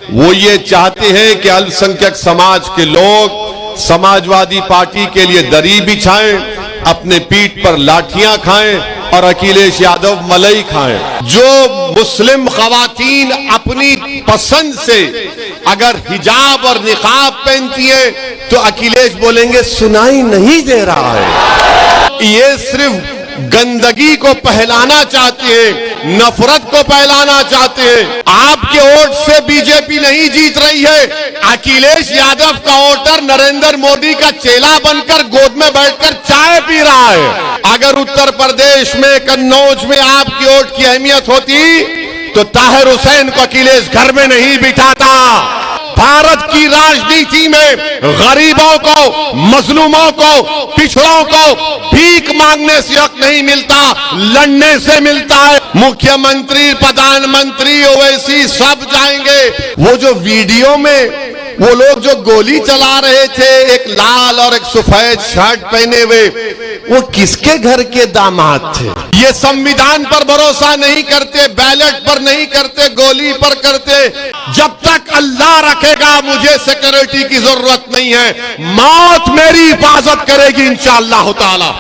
वो ये चाहते हैं कि अल्पसंख्यक समाज के लोग समाजवादी पार्टी के लिए दरी बिछाएं, अपने पीठ पर लाठियां खाएं और अखिलेश यादव मलाई खाएं। जो मुस्लिम खवातीन अपनी पसंद से अगर हिजाब और निकाब पहनती है तो अखिलेश बोलेंगे सुनाई नहीं दे रहा है। ये सिर्फ गंदगी को फैलाना चाहते हैं, नफरत को फैलाना चाहते हैं। आपके वोट से बीजेपी नहीं जीत रही है। अखिलेश यादव का वोटर नरेंद्र मोदी का चेला बनकर गोद में बैठकर चाय पी रहा है। अगर उत्तर प्रदेश में कन्नौज में आपकी वोट की अहमियत होती तो ताहिर हुसैन को अखिलेश घर में नहीं बिठाता। भारत की राजनीति में गरीबों को, मजलूमों को, पिछड़ों को भीख मांगने से हक नहीं मिलता, लड़ने से मिलता है। मुख्यमंत्री, प्रधानमंत्री, ओवैसी सब जाएंगे। वो जो वीडियो में वो लोग जो गोली चला रहे थे, एक लाल और एक सफेद शर्ट पहने हुए, वो किसके घर के दामाद थे? ये संविधान पर भरोसा नहीं करते, बैलेट पर नहीं करते, गोली पर करते। जब तक अल्लाह रखेगा मुझे सिक्योरिटी की जरूरत नहीं है, मौत मेरी हिफाजत करेगी इंशाअल्लाह ताला।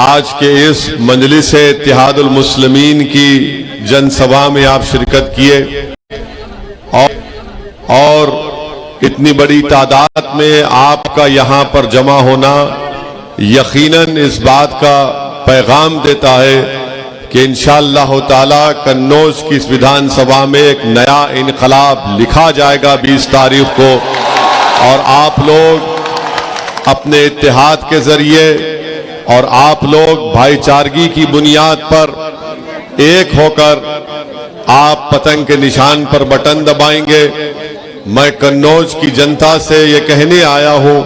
आज के इस मजलिस इत्तेहादुल मुस्लिमीन की जनसभा में आप शिरकत किए और इतनी बड़ी तादाद में आपका यहां पर जमा होना यकीनन इस बात का पैगाम देता है कि इंशाअल्लाह ताला कन्नौज की इस विधानसभा में एक नया इनकलाब लिखा जाएगा 20 तारीख को। और आप लोग अपने इत्तेहाद के जरिए और आप लोग भाईचारगी की बुनियाद पर एक होकर आप पतंग के निशान पर बटन दबाएंगे। मैं कन्नौज की जनता से ये कहने आया हूं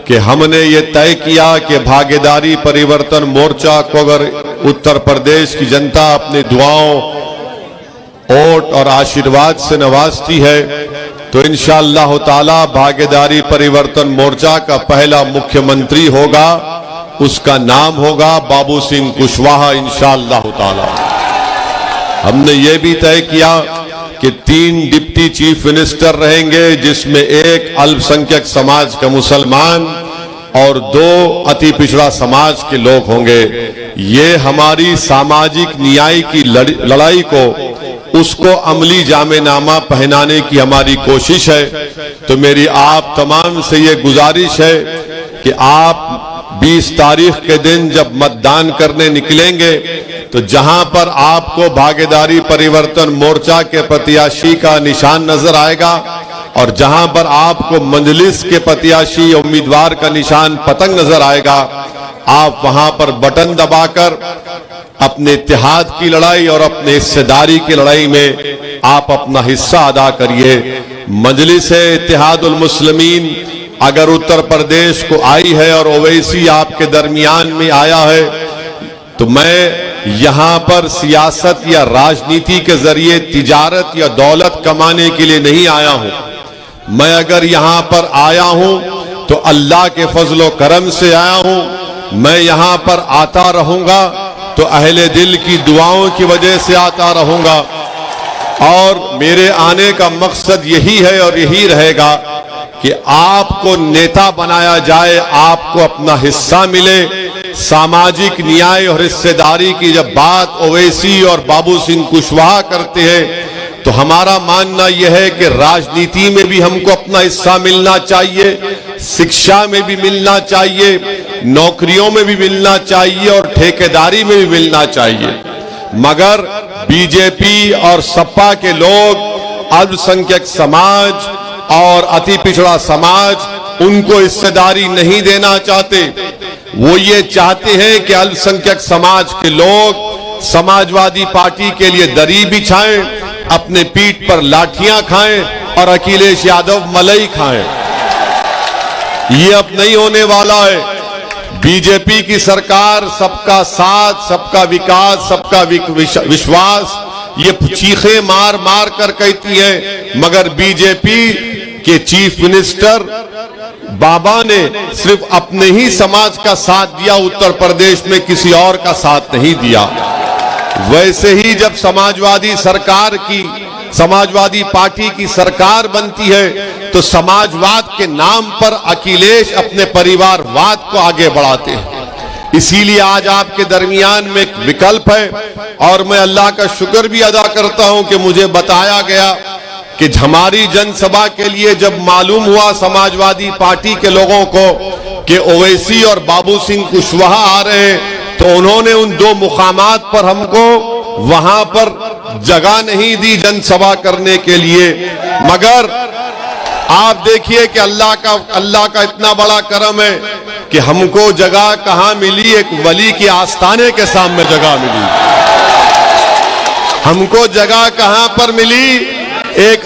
कि हमने ये तय किया कि भागीदारी परिवर्तन मोर्चा को अगर उत्तर प्रदेश की जनता अपनी दुआओं, वोट और आशीर्वाद से नवाजती है तो इंशाअल्लाह ताला भागीदारी परिवर्तन मोर्चा का पहला मुख्यमंत्री होगा, उसका नाम होगा बाबू सिंह कुशवाहा इंशाअल्लाह ताला। हमने ये भी तय किया कि 3 डिप्टी चीफ मिनिस्टर रहेंगे, जिसमें एक अल्पसंख्यक समाज का मुसलमान और 2 अति पिछड़ा समाज के लोग होंगे। ये हमारी सामाजिक न्याय की लड़ाई को उसको अमली जामेनामा पहनाने की हमारी कोशिश है। तो मेरी आप तमाम से ये गुजारिश है कि आप 20 तारीख के दिन जब मतदान करने निकलेंगे तो जहां पर आपको भागीदारी परिवर्तन मोर्चा के प्रत्याशी का निशान नजर आएगा और जहां पर आपको मजलिस के प्रत्याशी उम्मीदवार का निशान पतंग नजर आएगा, आप वहां पर बटन दबाकर अपने इत्तेहाद की लड़ाई और अपने हिस्सेदारी की लड़ाई में आप अपना हिस्सा अदा करिए। मजलिस इत्तेहादुल मुस्लिमीन अगर उत्तर प्रदेश को आई है और ओवैसी आपके दरमियान में आया है तो मैं यहां पर सियासत या राजनीति के जरिए तिजारत या दौलत कमाने के लिए नहीं आया हूं। मैं अगर यहां पर आया हूं तो अल्लाह के फजलो करम से आया हूं। मैं यहां पर आता रहूंगा तो अहले दिल की दुआओं की वजह से आता रहूंगा और मेरे आने का मकसद यही है और यही रहेगा कि आपको नेता बनाया जाए, आपको अपना हिस्सा मिले। सामाजिक न्याय और हिस्सेदारी की जब बात ओवैसी और बाबू सिंह कुशवाहा करते हैं तो हमारा मानना यह है कि राजनीति में भी हमको अपना हिस्सा मिलना चाहिए, शिक्षा में भी मिलना चाहिए, नौकरियों में भी मिलना चाहिए और ठेकेदारी में भी मिलना चाहिए। मगर बीजेपी और सपा के लोग अल्पसंख्यक समाज और अति पिछड़ा समाज उनको हिस्सेदारी नहीं देना चाहते। वो ये चाहते हैं कि अल्पसंख्यक समाज के लोग समाजवादी पार्टी के लिए दरी बिछाएं, अपने पीठ पर लाठियां खाएं और अखिलेश यादव मलाई खाएं। ये अब नहीं होने वाला है। बीजेपी की सरकार सबका साथ, सबका विकास, सबका विश्वास ये चीखे मार मार कर कहती है, मगर बीजेपी के चीफ मिनिस्टर बाबा ने सिर्फ अपने ही समाज का साथ दिया, उत्तर प्रदेश में किसी और का साथ नहीं दिया। वैसे ही जब समाजवादी पार्टी की सरकार बनती है तो समाजवाद के नाम पर अखिलेश अपने परिवारवाद को आगे बढ़ाते हैं। इसीलिए आज आपके दरमियान में एक विकल्प है और मैं अल्लाह का शुक्र भी अदा करता हूं कि मुझे बताया गया कि हमारी जनसभा के लिए जब मालूम हुआ समाजवादी पार्टी के लोगों को कि ओवैसी और बाबू सिंह कुशवाहा आ रहे हैं, तो उन्होंने उन दो मुकामात पर हमको वहां पर जगह नहीं दी जनसभा करने के लिए। मगर आप देखिए कि अल्लाह का इतना बड़ा करम है कि हमको जगह कहां मिली, एक वली के आस्थाने के सामने जगह मिली। हमको जगह कहां पर मिली, एक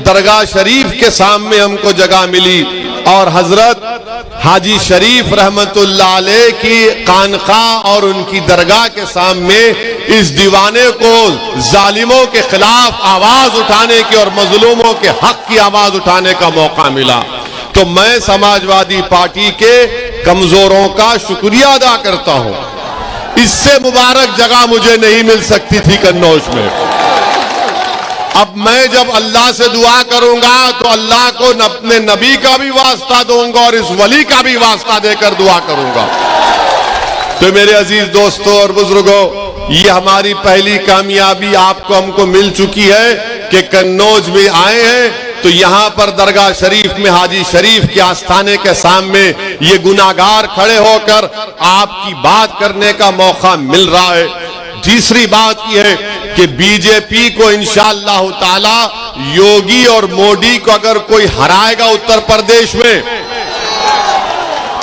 दरगाह शरीफ के सामने हमको जगह मिली और हजरत हाजी शरीफ रहमतुल्लाह अलैह की खानकाह और उनकी दरगाह के सामने इस दीवाने को जालिमों के खिलाफ आवाज उठाने की और मजलूमों के हक की आवाज उठाने का मौका मिला। तो मैं समाजवादी पार्टी के कमजोरों का शुक्रिया अदा करता हूं। इससे मुबारक जगह मुझे नहीं मिल सकती थी कन्नौज में। अब मैं जब अल्लाह से दुआ करूंगा तो अल्लाह को अपने नबी का भी वास्ता दूंगा और इस वली का भी वास्ता देकर दुआ करूंगा। तो मेरे अजीज दोस्तों और बुजुर्गों, ये हमारी पहली कामयाबी आपको हमको मिल चुकी है कि कन्नौज में आए हैं तो यहां पर दरगाह शरीफ में हाजी शरीफ के आस्थाने के सामने ये गुनाहगार खड़े होकर आपकी बात करने का मौका मिल रहा है। तीसरी बात यह है कि बीजेपी को इंशाअल्लाह ताला योगी और मोदी को अगर कोई हराएगा उत्तर प्रदेश में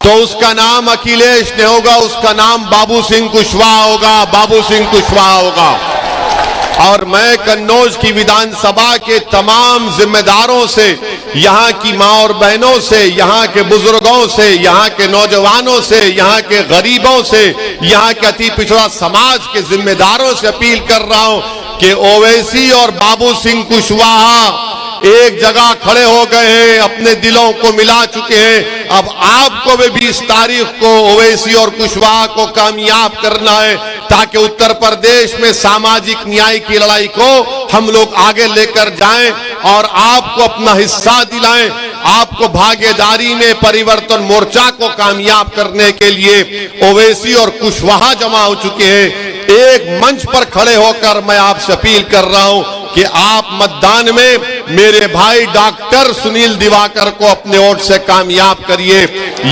तो उसका नाम अखिलेश नहीं होगा, उसका नाम बाबू सिंह कुशवाहा होगा, बाबू सिंह कुशवाहा होगा। और मैं कन्नौज की विधानसभा के तमाम जिम्मेदारों से, यहाँ की माँ और बहनों से, यहाँ के बुजुर्गों से, यहाँ के नौजवानों से, यहाँ के गरीबों से, यहाँ के अति पिछड़ा समाज के जिम्मेदारों से अपील कर रहा हूं कि ओवैसी और बाबू सिंह कुशवाहा एक जगह खड़े हो गए हैं, अपने दिलों को मिला चुके हैं। अब आपको भी 20 तारीख को ओवैसी और कुशवाहा को कामयाब करना है ताकि उत्तर प्रदेश में सामाजिक न्याय की लड़ाई को हम लोग आगे लेकर जाएं और आपको अपना हिस्सा दिलाएं। आपको भागीदारी में परिवर्तन मोर्चा को कामयाब करने के लिए ओवैसी और कुशवाहा जमा हो चुके हैं। एक मंच पर खड़े होकर मैं आपसे अपील कर रहा हूं कि आप मतदान में मेरे भाई डॉक्टर सुनील दिवाकर को अपने वोट से कामयाब करिए।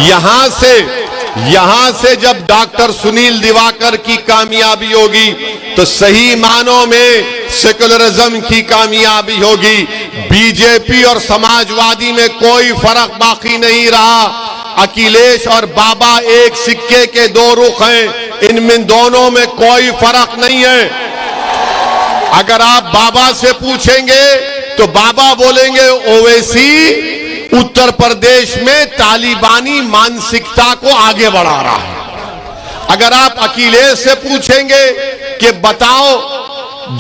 यहां से जब डॉक्टर सुनील दिवाकर की कामयाबी होगी तो सही मानों में सेकुलरिज्म की कामयाबी होगी। बीजेपी और समाजवादी में कोई फर्क बाकी नहीं रहा। अखिलेश और बाबा एक सिक्के के दो रुख हैं, इनमें दोनों में कोई फर्क नहीं है। अगर आप बाबा से पूछेंगे तो बाबा बोलेंगे ओवैसी उत्तर प्रदेश में तालिबानी मानसिकता को आगे बढ़ा रहा है। अगर आप अखिलेश से पूछेंगे कि बताओ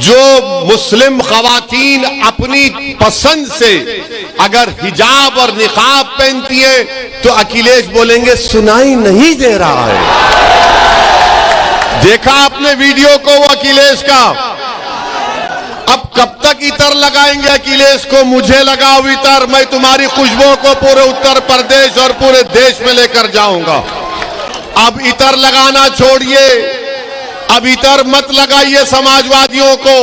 जो मुस्लिम खवातीन अपनी पसंद से अगर हिजाब और निकाब पहनती है तो अखिलेश बोलेंगे सुनाई नहीं दे रहा है। देखा आपने वीडियो को वो अखिलेश का। अब कब तक इतर लगाएंगे अखिलेश को? मुझे लगाओ इतर, मैं तुम्हारी खुशबू को पूरे उत्तर प्रदेश और पूरे देश में लेकर जाऊंगा। अब इतर लगाना छोड़िए, अब इतर मत लगाइए समाजवादियों को।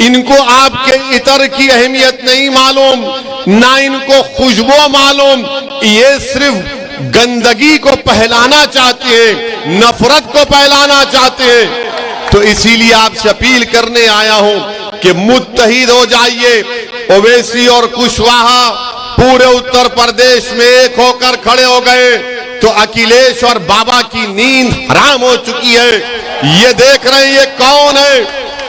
इनको आपके इतर की अहमियत नहीं मालूम, ना इनको खुशबू मालूम। ये सिर्फ गंदगी को फैलाना चाहते हैं, नफरत को फैलाना चाहते हैं। तो इसीलिए आपसे अपील करने आया हूं कि मुत्तहिद हो जाइए। ओवैसी और कुशवाहा पूरे उत्तर प्रदेश में एक होकर खड़े हो गए तो अखिलेश और बाबा की नींद हराम हो चुकी है। ये देख रहे हैं ये कौन है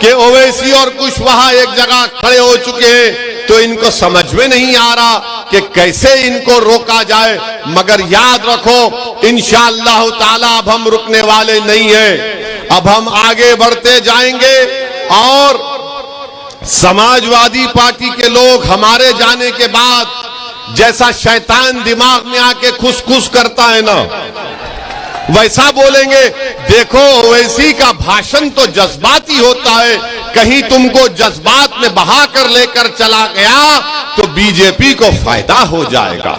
कि ओवैसी और कुशवाहा एक जगह खड़े हो चुके हैं। तो इनको समझ में नहीं आ रहा कि कैसे इनको रोका जाए। मगर याद रखो इंशाअल्लाह ताला अब हम रुकने वाले नहीं हैं। अब हम आगे बढ़ते जाएंगे और समाजवादी पार्टी के लोग हमारे जाने के बाद जैसा शैतान दिमाग में आके खुश करता है ना, वैसा बोलेंगे। देखो ओवैसी का भाषण तो जज्बाती होता है, कहीं तुमको जज्बात में बहा कर लेकर चला गया तो बीजेपी को फायदा हो जाएगा,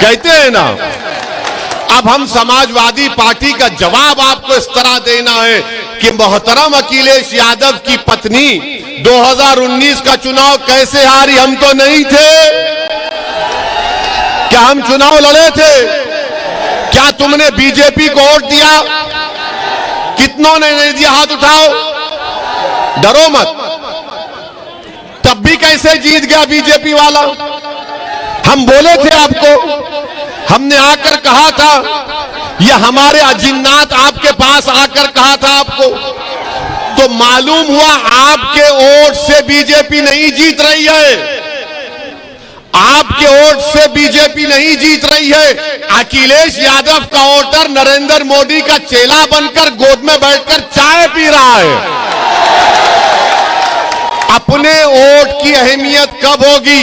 कहते हैं ना। अब हम समाजवादी पार्टी का जवाब आपको इस तरह देना है कि मोहतरम अखिलेश यादव की पत्नी 2019 का चुनाव कैसे हारी? हम तो नहीं थे। क्या हम चुनाव लड़े थे? क्या तुमने बीजेपी को वोट दिया? कितनों ने नहीं दिया? हाथ उठाओ, डरो मत। तब भी कैसे जीत गया बीजेपी वाला? हम बोले थे आपको, हमने आकर कहा था, यह हमारे अजिन्नात आपके पास आकर कहा था आपको, तो मालूम हुआ आपके वोट से बीजेपी नहीं जीत रही है। आपके वोट से बीजेपी नहीं जीत रही है। अखिलेश यादव का वोटर नरेंद्र मोदी का चेला बनकर गोद में बैठकर चाय पी रहा है। अपने वोट की अहमियत कब होगी?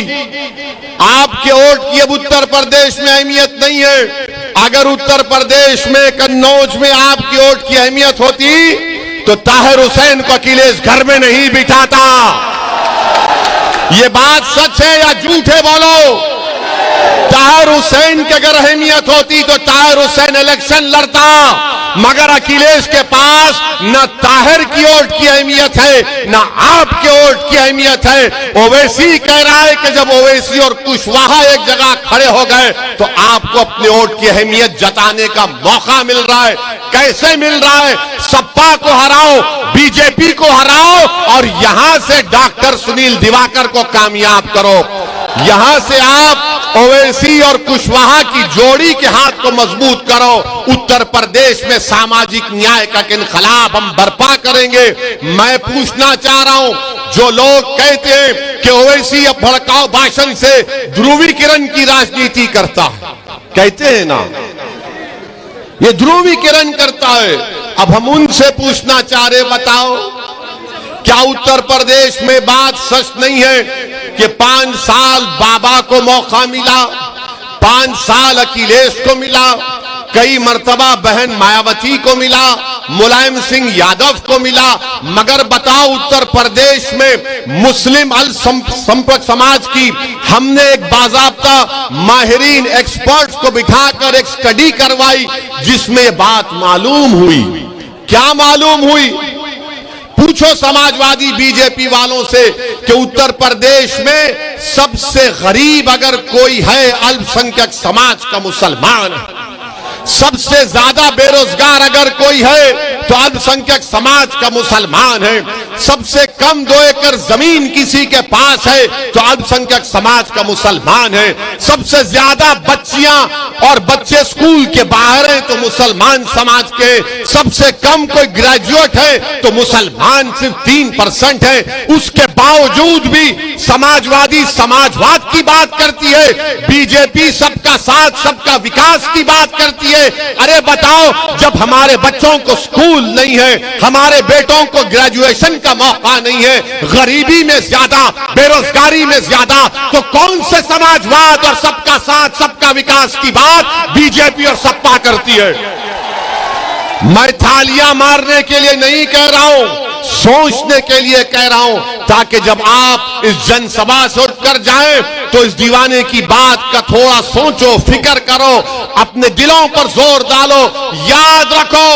आपके वोट की अब उत्तर प्रदेश में अहमियत नहीं है। अगर उत्तर प्रदेश में कन्नौज में आपकी वोट की अहमियत होती तो ताहिर हुसैन को अखिलेश घर में नहीं बिठाता। ये बात सच है या झूठ है? बोलो। ताहिर हुसैन की अगर अहमियत होती तो ताहिर हुसैन इलेक्शन लड़ता, मगर अखिलेश के पास न ताहिर की वोट की अहमियत है न आपके वोट की अहमियत है। ओवैसी कह रहा है कि जब ओवैसी और कुशवाहा एक जगह खड़े हो गए तो आपको अपने वोट की अहमियत जताने का मौका मिल रहा है। कैसे मिल रहा है? सपा को हराओ, बीजेपी को हराओ और यहां से डॉक्टर सुनील दिवाकर को कामयाब करो। यहां से आप ओवैसी और कुशवाहा की जोड़ी के हाथ को मजबूत करो। उत्तर प्रदेश में सामाजिक न्याय का इनकलाब हम बर्पा करेंगे। मैं पूछना चाह रहा हूं, जो लोग कहते हैं कि ओवैसी अब भड़काऊ भाषण से ध्रुवीकरण की राजनीति करता है, कहते हैं ना, ये ध्रुवीकरण करता है। अब हम उनसे पूछना चाह रहे, बताओ क्या उत्तर प्रदेश में बात सच नहीं है कि 5 साल बाबा को मौका मिला, 5 साल अखिलेश को मिला, कई मर्तबा बहन मायावती को मिला, मुलायम सिंह यादव को मिला, मगर बताओ उत्तर प्रदेश में मुस्लिम अल्पसंख्यक समाज की हमने एक बाज़ाब्ता माहिरीन एक्सपर्ट्स को बिठाकर एक स्टडी करवाई जिसमें ये बात मालूम हुई। क्या मालूम हुई? पूछो समाजवादी बीजेपी वालों से कि उत्तर प्रदेश में सबसे गरीब अगर कोई है अल्पसंख्यक समाज का मुसलमान है, सबसे ज्यादा बेरोजगार अगर कोई है तो अल्पसंख्यक समाज का मुसलमान है, सबसे कम 2 एकड़ जमीन किसी के पास है तो अल्पसंख्यक समाज का मुसलमान है, सबसे ज्यादा बच्चियां और बच्चे स्कूल के बाहर हैं तो मुसलमान समाज के, सबसे कम कोई ग्रेजुएट है तो मुसलमान सिर्फ 3% है। उसके बावजूद भी समाजवादी समाजवाद की बात करती है, बीजेपी सबका साथ सबका विकास की बात करती है। अरे बताओ, जब हमारे बच्चों को स्कूल नहीं है, हमारे बेटों को ग्रेजुएशन का मौका नहीं है, गरीबी में ज्यादा, बेरोजगारी में ज्यादा, तो कौन से समाजवाद और सबका साथ सबका विकास की बात बीजेपी और सपा करती है? मैं थालियां मारने के लिए नहीं कह रहा हूं, सोचने के लिए कह रहा हूं, ताकि जब आप इस जनसभा से उठकर जाएं तो इस दीवाने की बात का थोड़ा सोचो, फिक्र करो, अपने दिलों पर जोर डालो। याद रखो,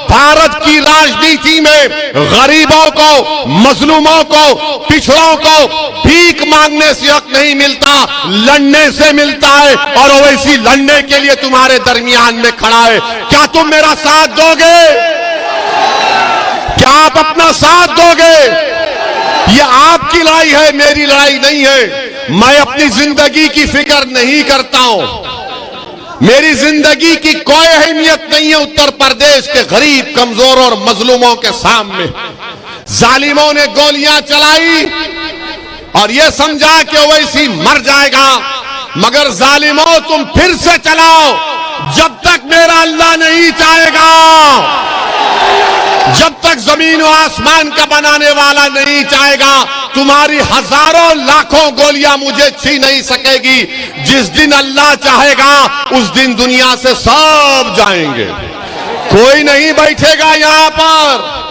भारत की राजनीति में गरीबों को, मजलूमों को, पिछड़ों को भीख मांगने से हक नहीं मिलता, लड़ने से मिलता है। और ओवैसी लड़ने के लिए तुम्हारे दरमियान में खड़ा है। क्या तुम मेरा साथ दोगे? क्या आप अपना साथ दोगे? ये आपकी लड़ाई है, मेरी लड़ाई नहीं है। मैं अपनी जिंदगी की फिक्र नहीं करता हूं, मेरी जिंदगी की कोई अहमियत नहीं है उत्तर प्रदेश के गरीब, कमजोर और मजलूमों के सामने। जालिमों ने गोलियां चलाई और यह समझा कि ओवैसी मर जाएगा, मगर जालिमों तुम फिर से चलाओ जब तक मेरा अल्लाह नहीं चाहेगा, जब तक जमीन और आसमान का बनाने वाला नहीं चाहेगा। तुम्हारी हजारों लाखों गोलियां मुझे छीन नहीं सकेगी। जिस दिन अल्लाह चाहेगा उस दिन दुनिया से सब जाएंगे। कोई नहीं बैठेगा यहां पर।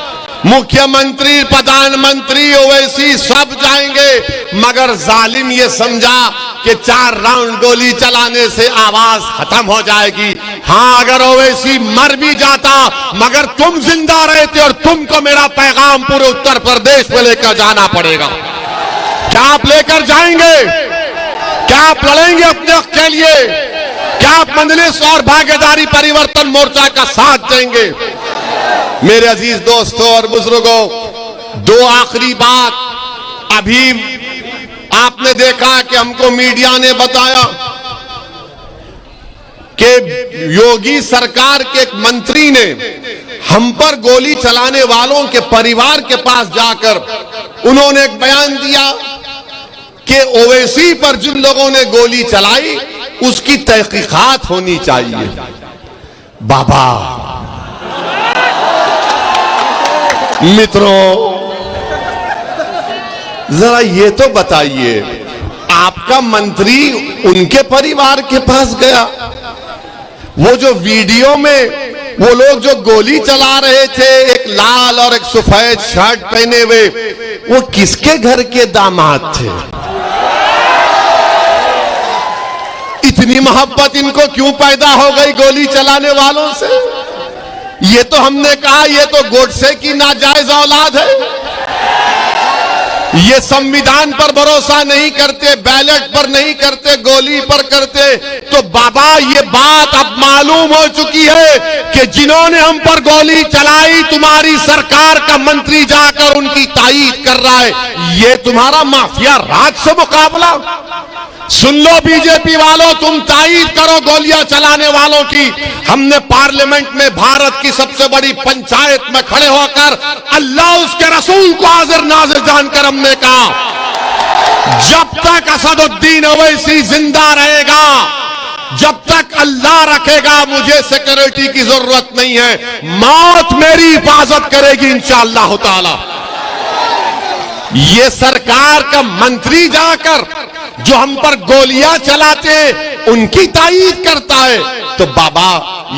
मुख्यमंत्री, प्रधानमंत्री, ओवैसी सब जाएंगे, मगर जालिम ये समझा कि 4 राउंड गोली चलाने से आवाज खत्म हो जाएगी। हां, अगर ओवैसी मर भी जाता मगर तुम जिंदा रहते और तुमको मेरा पैगाम पूरे उत्तर प्रदेश में लेकर जाना पड़ेगा। क्या आप लेकर जाएंगे? क्या आप लड़ेंगे अपने हक के लिए? क्या आप मजलिस और भागीदारी परिवर्तन मोर्चा का साथ देंगे? मेरे अजीज दोस्तों और बुजुर्गों, 2 आखिरी बात। अभी आपने देखा कि हमको मीडिया ने बताया कि योगी सरकार के एक मंत्री ने हम पर गोली चलाने वालों के परिवार के पास जाकर उन्होंने एक बयान दिया कि ओवैसी पर जिन लोगों ने गोली चलाई उसकी तहकीकात होनी चाहिए। बाबा मित्रों, जरा ये तो बताइए, आपका मंत्री उनके परिवार के पास गया? वो जो वीडियो में वो लोग जो गोली चला रहे थे, एक लाल और एक सफेद शर्ट पहने हुए, वो किसके घर के दामाद थे? इतनी मोहब्बत इनको क्यों पैदा हो गई गोली चलाने वालों से? ये तो हमने कहा ये तो गोडसे की नाजायज औलाद है। ये संविधान पर भरोसा नहीं करते, बैलेट पर नहीं करते, गोली पर करते। तो बाबा ये बात अब मालूम हो चुकी है कि जिन्होंने हम पर गोली चलाई तुम्हारी सरकार का मंत्री जाकर उनकी तायीद कर रहा है। ये तुम्हारा माफिया राज से मुकाबला? सुन लो बीजेपी वालों, तुम तायीद करो गोलियां चलाने वालों की। हमने पार्लियामेंट में भारत की सबसे बड़ी पंचायत में खड़े होकर अल्लाह उसके रसूल को हाजिर नाजिर जानकर हमने कहा, जब तक असदुद्दीन ओवैसी जिंदा रहेगा, जब तक अल्लाह रखेगा, मुझे सिक्योरिटी की जरूरत नहीं है। मौत मेरी हिफाजत करेगी इंशाअल्लाह ताला। ये सरकार का मंत्री जाकर जो हम पर गोलियां चलाते हैं उनकी तायीद करता है, तो बाबा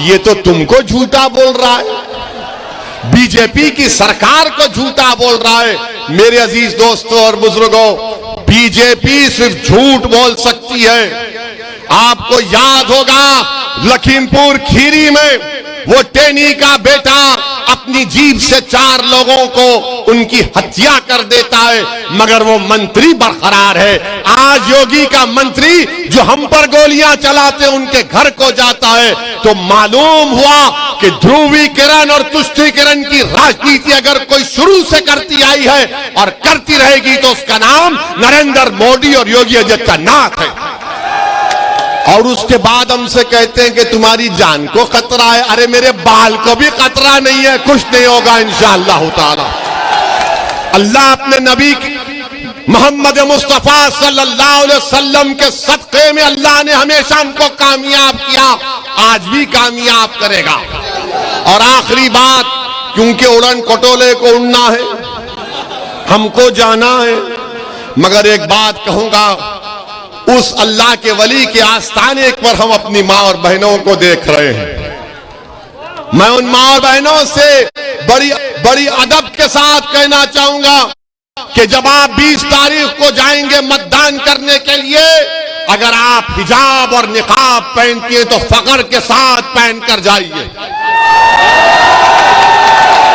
ये तो तुमको झूठा बोल रहा है, बीजेपी की सरकार को झूठा बोल रहा है। मेरे अजीज दोस्तों और बुजुर्गों, बीजेपी सिर्फ झूठ बोल सकती है। आपको याद होगा लखीमपुर खीरी में वो टेनी का बेटा अपनी जीभ से 4 लोगों को उनकी हत्या कर देता है, मगर वो मंत्री बरकरार है। आज योगी का मंत्री जो हम पर गोलियां चलाते उनके घर को जाता है, तो मालूम हुआ कि ध्रुवीकरण और तुष्टीकरण की राजनीति अगर कोई शुरू से करती आई है और करती रहेगी तो उसका नाम नरेंद्र मोदी और योगी आदित्यनाथ है। और उसके बाद हमसे कहते हैं कि तुम्हारी जान को खतरा है। अरे मेरे बाल को भी खतरा नहीं है, कुछ नहीं होगा इंशाअल्लाह ताला। अल्लाह अपने नबी मोहम्मद मुस्तफा सल्लल्लाहु अलैहि वसल्लम के सदक़े में अल्लाह ने हमेशा हमको कामयाब किया, आज भी कामयाब करेगा। और आखिरी बात, क्योंकि उड़न खटोले को उड़ना है, हमको जाना है, मगर एक बात कहूंगा, उस अल्लाह के वली के आस्थाने पर हम अपनी मां और बहनों को देख रहे हैं। मैं उन मां और बहनों से बड़ी अदब के साथ कहना चाहूंगा कि जब आप 20 तारीख को जाएंगे मतदान करने के लिए, अगर आप हिजाब और निकाब पहनती हैं तो फख्र के साथ पहनकर जाइए,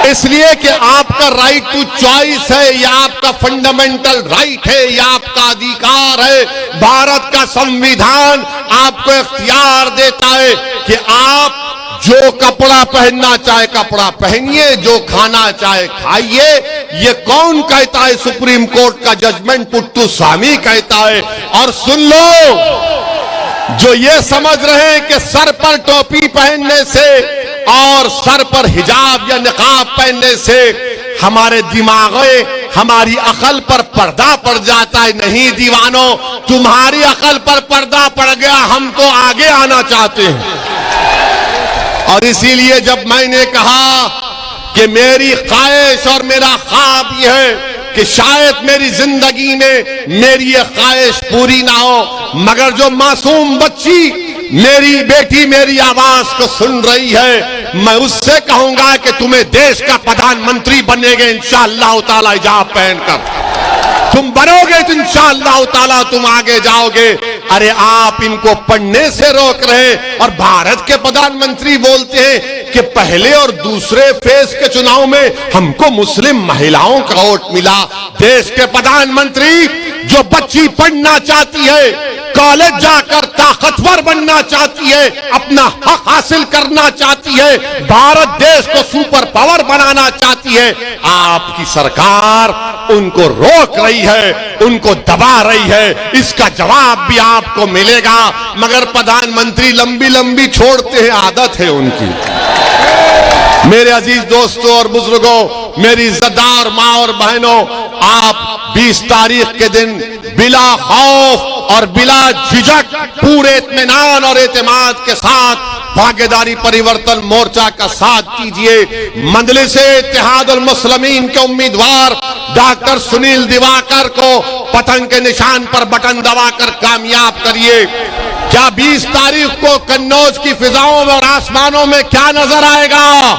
इसलिए कि आपका राइट टू चॉइस है, यह आपका फंडामेंटल राइट है, यह आपका अधिकार है। भारत का संविधान आपको इख्तियार देता है कि आप जो कपड़ा पहनना चाहे कपड़ा पहनिए, जो खाना चाहे खाइए। ये कौन कहता है? सुप्रीम कोर्ट का जजमेंट पुट्टू स्वामी कहता है। और सुन लो, जो ये समझ रहे हैं कि सर पर टोपी पहनने से और सर पर हिजाब या निकाब पहनने से हमारे दिमागे, हमारी अकल पर पर्दा पड़ जाता है, नहीं दीवानों, तुम्हारी अकल पर पर्दा पड़ गया, हम तो आगे आना चाहते हैं। और इसीलिए जब मैंने कहा कि मेरी ख्वाहिश और मेरा ख्वाब यह है कि शायद मेरी जिंदगी में मेरी ये ख्वाहिश पूरी ना हो, मगर जो मासूम बच्ची मेरी बेटी मेरी आवाज को सुन रही है, मैं उससे कहूंगा कि तुम्हें देश का प्रधानमंत्री बनेंगे इंशाअल्लाह ताला हिजाब पहनकर। तुम बनोगे तो इंशाअल्लाह ताला तुम आगे जाओगे। अरे आप इनको पढ़ने से रोक रहे और भारत के प्रधानमंत्री बोलते हैं कि पहले और दूसरे फेज के चुनाव में हमको मुस्लिम महिलाओं का वोट मिला। देश के प्रधानमंत्री जो बच्ची पढ़ना चाहती है, कॉलेज जाकर ताकतवर बनना चाहती है, अपना हक हासिल करना चाहती है, भारत देश को सुपर पावर बनाना चाहती है, आपकी सरकार उनको रोक रही है, उनको दबा रही है। इसका जवाब भी आपको मिलेगा। मगर प्रधानमंत्री लंबी लंबी छोड़ते हैं, आदत है उनकी। मेरे अजीज दोस्तों और बुजुर्गों, मेरी इज्जतदार माँ और बहनों, आप 20 तारीख के दिन बिला खौफ और बिला झिझक पूरे इत्मीनान और एतमाद के साथ भागीदारी परिवर्तन मोर्चा का साथ कीजिए। मजलिस-ए-इत्तेहादुल मुस्लिमीन के उम्मीदवार डॉक्टर सुनील दिवाकर को पतंग के निशान पर बटन दबाकर कामयाब करिए। क्या 20 तारीख को कन्नौज की फिजाओं में और आसमानों में क्या नजर आएगा?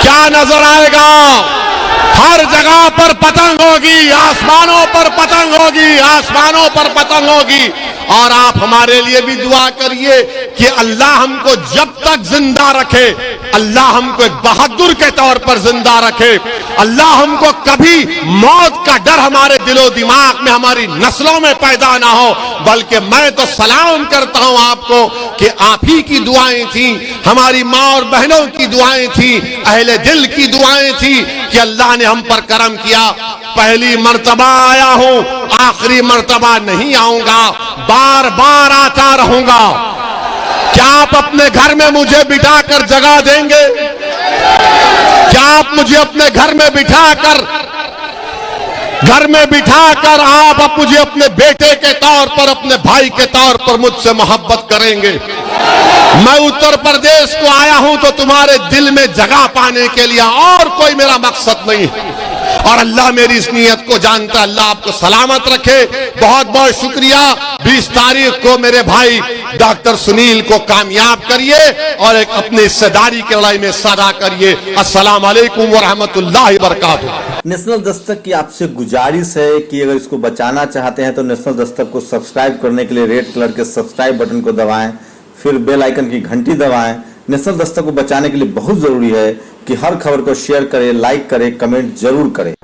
क्या नजर आएगा? हर जगह पर पतंग होगी, आसमानों पर पतंग होगी, आसमानों पर पतंग होगी। और आप हमारे लिए भी दुआ करिए कि अल्लाह हमको जब तक जिंदा रखे, अल्लाह हमको एक बहादुर के तौर पर जिंदा रखे, अल्लाह हमको कभी मौत का डर हमारे दिलो दिमाग में, हमारी नस्लों में पैदा ना हो। बल्कि मैं तो सलाम करता हूं आपको कि आप ही की दुआएं थी, हमारी माँ और बहनों की दुआएं थी, अहले दिल की दुआएं थी कि अल्लाह ने हम पर करम किया। पहली मर्तबा आया हूं, आखिरी मर्तबा नहीं आऊंगा, बार बार आता रहूंगा। क्या आप अपने घर में मुझे बिठाकर जगह देंगे? क्या आप मुझे अपने घर में बिठाकर आप मुझे अपने बेटे के तौर पर, अपने भाई के तौर पर मुझसे मोहब्बत करेंगे? मैं उत्तर प्रदेश को आया हूं तो तुम्हारे दिल में जगह पाने के लिए, और कोई मेरा मकसद नहीं है। और अल्लाह मेरी इस नीयत को जानता है। अल्लाह आपको सलामत रखे। बहुत बहुत शुक्रिया। 20 तारीख को मेरे भाई डॉक्टर सुनील को कामयाब करिए और एक अपनी हिस्सेदारी की लड़ाई में सदा करिए। अस्सलाम वालेकुम व रहमतुल्लाहि व बरकातुहू। नेशनल दस्तक की आपसे गुजारिश है कि अगर इसको बचाना चाहते हैं तो नेशनल दस्तक को सब्सक्राइब करने के लिए रेड कलर के सब्सक्राइब बटन को दबाएं, फिर बेल आइकन की घंटी दबाएं। नेशनल दस्तक को बचाने के लिए बहुत जरूरी है कि हर खबर को शेयर करें, लाइक करें, कमेंट जरूर करें।